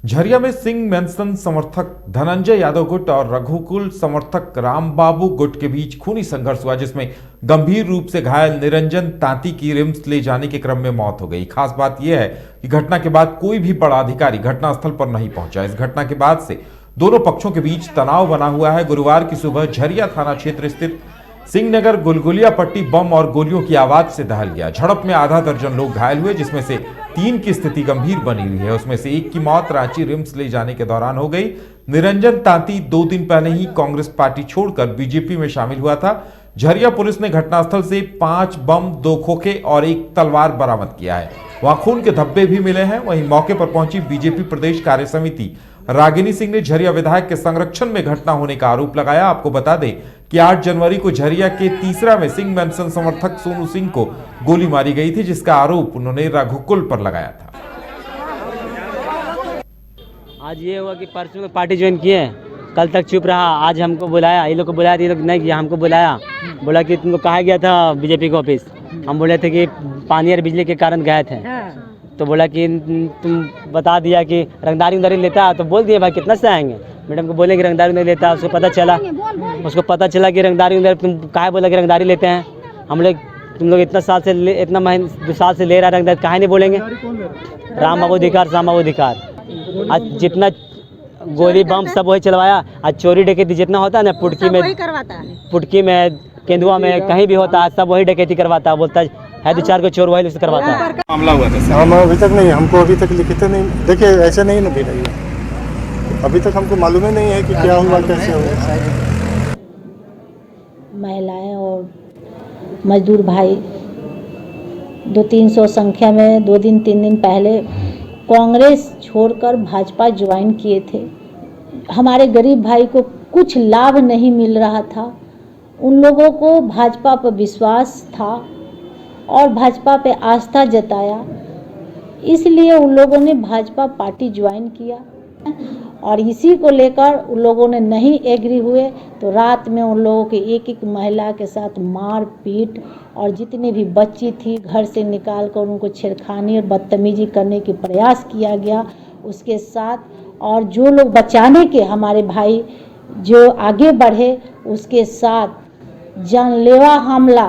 झरिया में सिंह मेंसन समर्थक धनंजय यादव गुट और रघुकुल समर्थक रामबाबू गुट के बीच खूनी संघर्ष हुआ, जिसमें गंभीर रूप से घायल निरंजन तांती की रिम्स ले जाने के क्रम में मौत हो गई। खास बात यह है कि घटना के बाद कोई भी बड़ा अधिकारी घटनास्थल पर नहीं पहुंचा। इस घटना के बाद से दोनों पक्षों के बीच तनाव बना हुआ है। गुरुवार की सुबह झरिया थाना क्षेत्र स्थित सिंहनगर गुलगुलिया पट्टी बम और गोलियों की आवाज से दहल गया। झड़प में आधा दर्जन लोग घायल हुए, जिसमें से 3 की स्थिति गंभीर बनी हुई है। उसमें से एक की मौत रांची रिम्स ले जाने के दौरान हो गई। निरंजन तांती 2 दिन पहले ही कांग्रेस पार्टी छोड़कर बीजेपी में शामिल हुआ था। झरिया पुलिस ने घटनास्थल से 5 बम, 2 खोखे और 1 तलवार बरामद किया है। वहां खून के धब्बे भी मिले हैं। वहीं मौके पर पहुंची बीजेपी प्रदेश कार्य समिति रागिनी सिंह ने झरिया विधायक के संरक्षण में घटना होने का आरोप लगाया। आपको बता दें कि 8 जनवरी को झरिया के तीसरा में सिंह मेंसन समर्थक सोनू सिंह को गोली मारी गई थी, जिसका आरोप उन्होंने रघुकुल पर लगाया था। आज ये हुआ कि परसों पार्टी ज्वाइन किए, कल तक चुप रहा। आज हमको बुलाया, ये लोग को बुलाया, ये लोग नहीं किया। हमको बुलाया, बोला कि तुमको कहा गया था बीजेपी के ऑफिस। हम बोले थे कि पानी और बिजली के कारण गए थे। तो बोला कि तुम बता दिया कि रंगदारी लेता, तो बोल दिए भाई कितना से आएंगे। मैडम को बोले कि रंगदारी नहीं लेता। उसको पता चला कि रंगदारी तुम काहे बोला कि रंगदारी लेते हैं। हम लोग तुम लोग इतना 2 साल से ले रहा है रंगदारी, काहे नहीं बोलेंगे। राम बाबू अधिकार, श्याम बाबू अधिकार। आज जितना गोली बम सब वही चलवाया। आज चोरी डकैती जितना होता है ना, पुटकी में केंदुआ में कहीं भी होता है, सब वही डकैती करवाता है। बोलता है 2-4 को चोर वही से करवाता है। मामला हुआ था हम अभी तक नहीं, हमको अभी तक लिखित नहीं। देखिए ऐसे नहीं ना दे रही है, अभी तक हमको मालूम ही नहीं है कि क्या हुआ, कैसे हुआ। महिलाएं और मजदूर भाई 200-300 संख्या में 2 दिन 3 दिन पहले कांग्रेस छोड़कर भाजपा ज्वाइन किए थे। हमारे गरीब भाई को कुछ लाभ नहीं मिल रहा था। उन लोगों को भाजपा पर विश्वास था और भाजपा पे आस्था जताया, इसलिए उन लोगों ने भाजपा पार्टी ज्वाइन किया। और इसी को लेकर उन लोगों ने नहीं एग्री हुए तो रात में उन लोगों के एक महिला के साथ मार पीट और जितनी भी बच्ची थी घर से निकाल कर उनको छेड़खानी और बदतमीजी करने की प्रयास किया गया उसके साथ। और जो लोग बचाने के हमारे भाई जो आगे बढ़े उसके साथ जानलेवा हमला,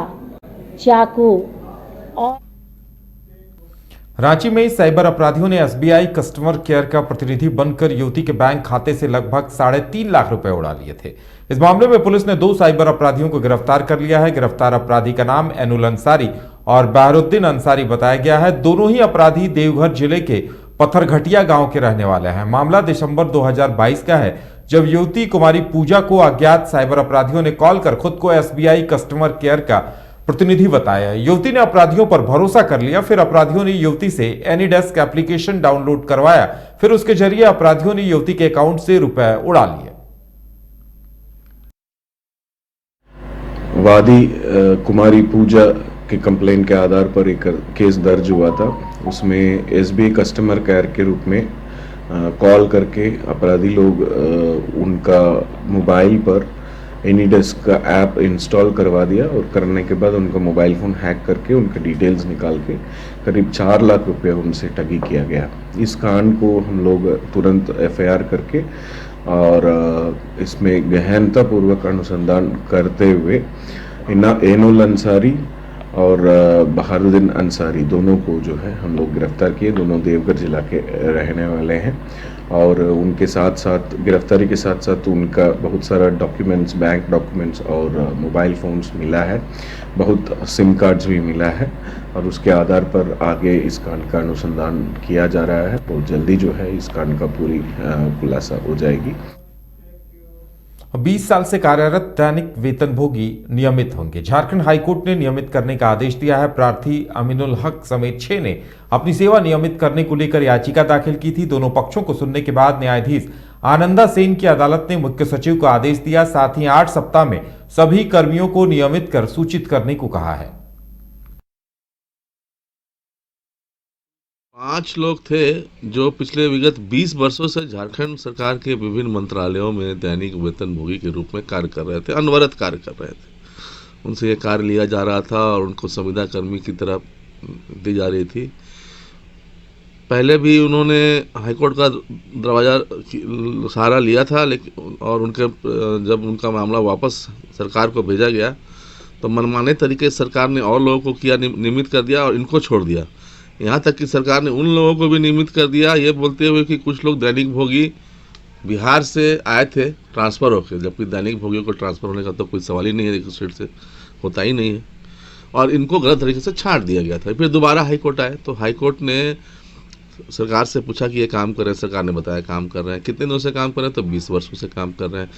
चाकू। और रांची में साइबर अपराधियों ने एसबीआई कस्टमर केयर का प्रतिनिधि बनकर युवती के बैंक खाते से लगभग 3.5 लाख रुपए उड़ा लिए थे। इस मामले में पुलिस ने 2 साइबर अपराधियों को गिरफ्तार कर लिया है। गिरफ्तार अपराधी का नाम एनुल अंसारी और बहरुद्दीन अंसारी बताया गया है। दोनों ही अपराधी देवघर जिले के पत्थरघटिया गांव के रहने वाले हैं। मामला दिसंबर 2022 का है, जब युवती कुमारी पूजा को अज्ञात साइबर अपराधियों ने कॉल कर खुद को एसबीआई कस्टमर केयर का प्रतिनिधि बताया। युवती ने अपराधियों पर भरोसा कर लिया। फिर अपराधियों ने युवती से एनीडेस्क एप्लीकेशन डाउनलोड करवाया। फिर उसके जरिए अपराधियों ने युवती के अकाउंट से रुपए उड़ा लिए। वादी कुमारी पूजा के कंप्लेंट के आधार पर एक केस दर्ज हुआ था। उसमें एसबीआई कस्टमर केयर के रूप में कॉल करके अपराधी लोग उनका मोबाइल पर एनीडेस्क का ऐप इंस्टॉल करवा दिया और करने के बाद उनका मोबाइल फ़ोन हैक करके उनके डिटेल्स निकाल के करीब 4 लाख रुपए उनसे ठगी किया गया। इस कांड को हम लोग तुरंत एफआईआर करके और इसमें गहनतापूर्वक अनुसंधान करते हुए एनुल अंसारी और बहरुद्दीन अंसारी दोनों को जो है हम लोग गिरफ्तार किए। दोनों देवघर जिला के रहने वाले हैं और उनके साथ साथ गिरफ्तारी के साथ साथ उनका बहुत सारा डॉक्यूमेंट्स, बैंक डॉक्यूमेंट्स और मोबाइल फ़ोन्स मिला है। बहुत सिम कार्ड्स भी मिला है और उसके आधार पर आगे इस कांड का अनुसंधान किया जा रहा है। बहुत जल्दी जो है इस कांड का पूरी खुलासा हो जाएगी। 20 साल से कार्यरत दैनिक वेतनभोगी नियमित होंगे। झारखंड हाईकोर्ट ने नियमित करने का आदेश दिया है। प्रार्थी अमीनुल हक समेत 6 ने अपनी सेवा नियमित करने को लेकर याचिका दाखिल की थी। दोनों पक्षों को सुनने के बाद न्यायाधीश आनंदा सेन की अदालत ने मुख्य सचिव को आदेश दिया। साथ ही 8 सप्ताह में सभी कर्मियों को नियमित कर सूचित करने को कहा है। 5 लोग थे जो पिछले विगत 20 वर्षों से झारखंड सरकार के विभिन्न मंत्रालयों में दैनिक वेतनभोगी के रूप में कार्य कर रहे थे, अनवरत कार्य कर रहे थे। उनसे ये कार्य लिया जा रहा था और उनको संविदा कर्मी की तरफ दी जा रही थी। पहले भी उन्होंने हाईकोर्ट का दरवाज़ा सहारा लिया था, लेकिन और उनके जब उनका मामला वापस सरकार को भेजा गया तो मनमाने तरीके से सरकार ने और लोगों को किया, नियमित कर दिया और इनको छोड़ दिया। यहाँ तक कि सरकार ने उन लोगों को भी नियमित कर दिया, ये बोलते हुए कि कुछ लोग दैनिक भोगी बिहार से आए थे ट्रांसफ़र होकर, जबकि दैनिक भोगियों को ट्रांसफ़र होने का तो कोई सवाल ही नहीं है, एक स्टेट से होता ही नहीं है। और इनको गलत तरीके से छांट दिया गया था। फिर दोबारा हाईकोर्ट आए तो हाईकोर्ट ने सरकार से पूछा कि ये काम कर रहे हैं, सरकार ने बताया काम कर रहे हैं। कितने दिनों से काम कर रहे हैं? तो 20 वर्षों से काम कर रहे हैं।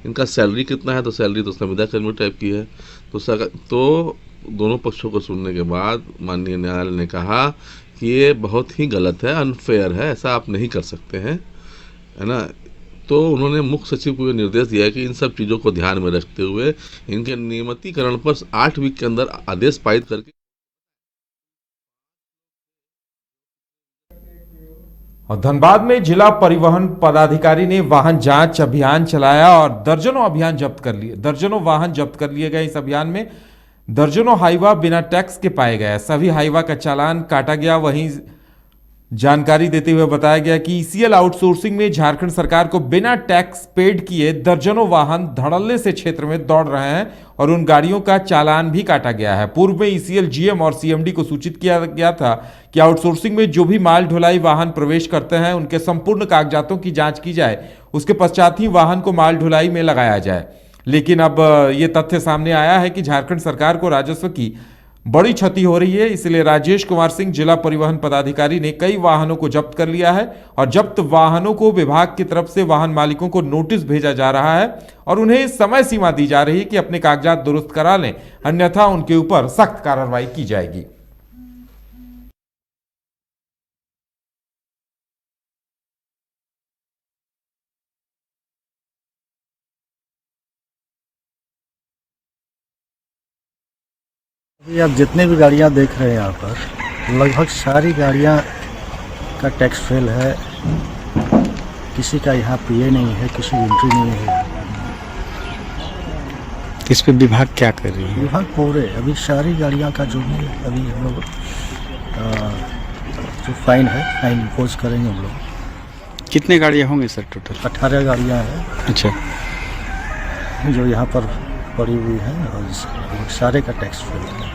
इनका सैलरी कितना है? तो सैलरी तो संविदा कर्मी टाइप की है। तो दोनों पक्षों को सुनने के बाद माननीय न्यायालय ने कहा कि ये बहुत ही गलत है, अनफेयर है, ऐसा आप नहीं कर सकते हैं, है ना। तो उन्होंने मुख्य सचिव को ये निर्देश दिया है कि इन सब चीज़ों को ध्यान में रखते हुए इनके नियमितीकरण पर 8 वीक के अंदर आदेश पारित करके। और धनबाद में जिला परिवहन पदाधिकारी ने वाहन जांच अभियान चलाया और दर्जनों वाहन जब्त कर लिए गए। इस अभियान में दर्जनों हाईवा बिना टैक्स के पाए गए। सभी हाईवा का चालान काटा गया। वहीं जानकारी देते हुए बताया गया कि ईसीएल आउटसोर्सिंग में झारखंड सरकार को बिना टैक्स पेड किए दर्जनों वाहन धड़ल्ले से क्षेत्र में दौड़ रहे हैं और उन गाड़ियों का चालान भी काटा गया है। पूर्व में ईसीएल जीएम और सीएमडी को सूचित किया गया था कि आउटसोर्सिंग में जो भी माल ढुलाई वाहन प्रवेश करते हैं उनके संपूर्ण कागजातों की जांच की जाए, उसके पश्चात ही वाहन को माल ढुलाई में लगाया जाए। लेकिन अब ये तथ्य सामने आया है कि झारखंड सरकार को राजस्व की बड़ी क्षति हो रही है। इसलिए राजेश कुमार सिंह जिला परिवहन पदाधिकारी ने कई वाहनों को जब्त कर लिया है और जब्त वाहनों को विभाग की तरफ से वाहन मालिकों को नोटिस भेजा जा रहा है और उन्हें समय सीमा दी जा रही है कि अपने कागजात दुरुस्त करा लें, अन्यथा उनके ऊपर सख्त कार्रवाई की जाएगी। अभी आप जितने भी गाड़ियां देख रहे हैं यहाँ पर, लगभग सारी गाड़ियां का टैक्स फेल है। किसी का यहाँ पीए नहीं है, किसी की एंट्री नहीं है। इस पे विभाग क्या कर रही है? विभाग पूरे अभी सारी गाड़ियां का जो भी अभी हम लोग जो फाइन है, फाइन इम्पोज करेंगे हम लोग। कितने गाड़ियाँ होंगे सर टोटल? 18 गाड़ियाँ हैं अच्छा, जो यहाँ पर पड़ी हुई है और सारे का टैक्स फेल है।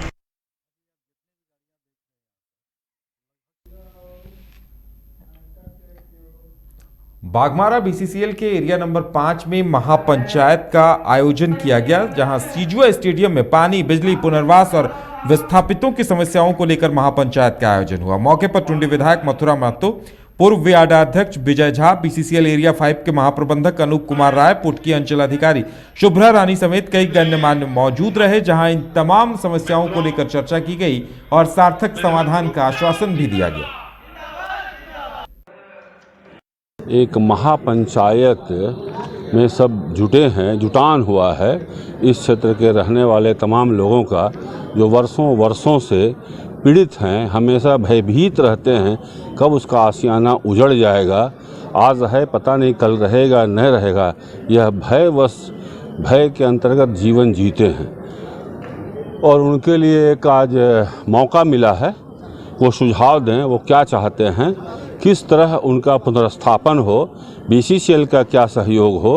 बागमारा बीसीसीएल के एरिया नंबर 5 में महापंचायत का आयोजन किया गया, जहां सीजुआ स्टेडियम में पानी, बिजली, पुनर्वास और विस्थापितों की समस्याओं को लेकर महापंचायत का आयोजन हुआ। मौके पर टुंडी विधायक मथुरा महतो, पूर्व वार्डाध्यक्ष विजय झा, बीसीसीएल एरिया 5 के महाप्रबंधक अनूप कुमार राय, पुटकी अंचल अधिकारी शुभ्रा रानी समेत कई गणमान्य मौजूद रहे, जहां इन तमाम समस्याओं को लेकर चर्चा की गई और सार्थक समाधान का आश्वासन भी दिया गया। एक महापंचायत में सब जुटे हैं, जुटान हुआ है इस क्षेत्र के रहने वाले तमाम लोगों का, जो वर्षों से पीड़ित हैं, हमेशा भयभीत रहते हैं कब उसका आशियाना उजड़ जाएगा। आज है, पता नहीं कल रहेगा न रहेगा। यह भय के अंतर्गत जीवन जीते हैं और उनके लिए एक आज मौका मिला है, वो सुझाव दें वो क्या चाहते हैं, किस तरह उनका पुनर्स्थापन हो, बीसीसीएल का क्या सहयोग हो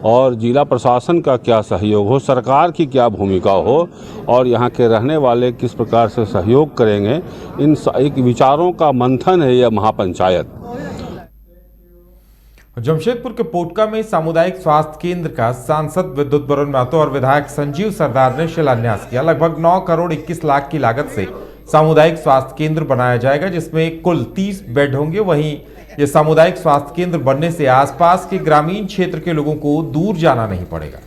और जिला प्रशासन का क्या सहयोग हो, सरकार की क्या भूमिका हो और यहाँ के रहने वाले किस प्रकार से सहयोग करेंगे। इन एक विचारों का मंथन है यह महापंचायत। जमशेदपुर के पोटका में सामुदायिक स्वास्थ्य केंद्र का सांसद विद्युत वरुण महतो और विधायक संजीव सरदार ने शिलान्यास किया। लगभग 9 करोड़ 21 लाख की लागत से सामुदायिक स्वास्थ्य केंद्र बनाया जाएगा, जिसमें कुल 30 बेड होंगे। वहीं ये सामुदायिक स्वास्थ्य केंद्र बनने से आसपास के ग्रामीण क्षेत्र के लोगों को दूर जाना नहीं पड़ेगा।